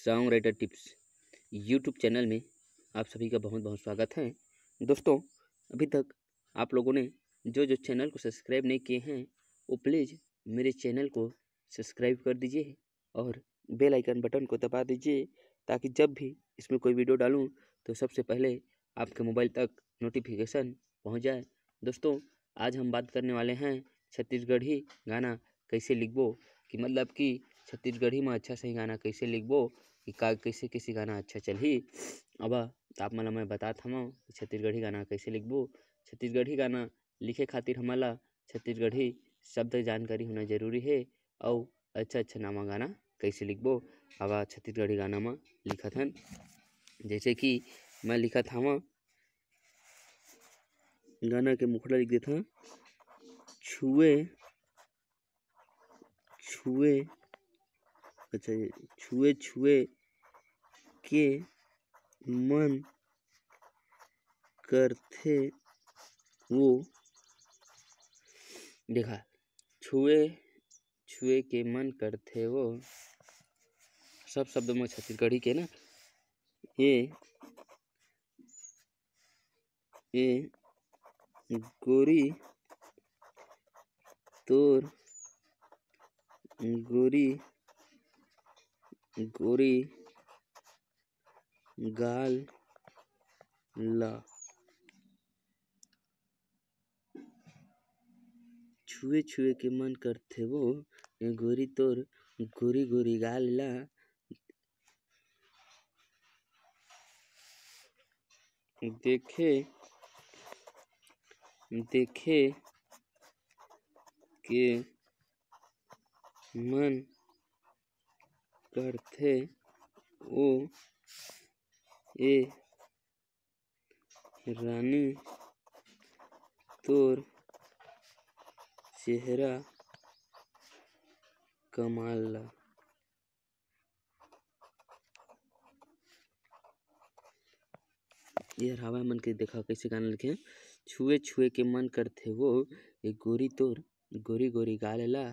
Song writer tips YouTube channel में आप सभी का बहुत बहुत स्वागत है। दोस्तों, अभी तक आप लोगों ने जो चैनल को सब्सक्राइब नहीं किए हैं वो प्लीज़ मेरे चैनल को सब्सक्राइब कर दीजिए और बेल आइकन बटन को दबा दीजिए ताकि जब भी इसमें कोई वीडियो डालूं तो सबसे पहले आपके मोबाइल तक नोटिफिकेशन पहुंच जाए। दोस्तों, आज हम बात करने वाले हैं छत्तीसगढ़ी गाना कैसे लिखबो कि मतलब कि छत्तीसगढ़ी में अच्छा सही गाना कैसे लिखबो कि का कैसे किसी गाना अच्छा चलही। अब आप मन मैं बतात हूँ छत्तीसगढ़ी गाना कैसे लिखबो। छत्तीसगढ़ी गाना लिखे खातिर हमला छत्तीसगढ़ी शब्द जानकारी होना जरूरी है और अच्छा नामा गाना कैसे लिखबो। अब छत्तीसगढ़ी गाना में लिखत हन, जैसे कि मैं लिखत हूँ गाना के मुखड़ा लिख देता छुए छुए अच्छा छुए छुए के मन करथे वो। देखा, छुए छुए के मन करथे वो सब शब्द में छत्तीसगढ़ी के ना ये गोरी तोर गोरी गोरी गाल ला छुए छुए के मन करथे वो गोरी तोर गोरी गोरी गाल ला देखे देखे के मन करथे ओ ए रानी तोर चेहरा कमाल ला। ये हवा मन के देखा कैसे गाना लिखे। छुए छुए के मन करथे वो ये गोरी तोर गोरी गोरी गाल ला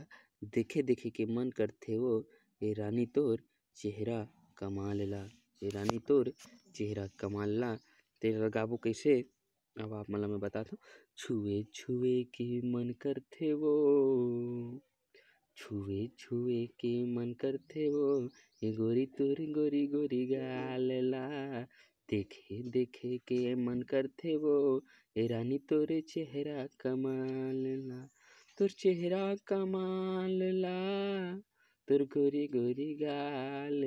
देखे देखे के मन करथे वो ये रानी तोर चेहरा कमाल ला। ये रानी तोर चेहरा कमाल ला तेरा गाबो कैसे। अब आप मतलब मैं बताता हूँ। छुए छुए के मन करथे वो छुए छुए के मन करथे वो ये गोरी तोर गोरी गोरी गाल ला देखे देखे के मन करथे वो ए रानी तोरे चेहरा कमाल ला। तोर चेहरा कमाल ला तोर गोरी गोरी गाल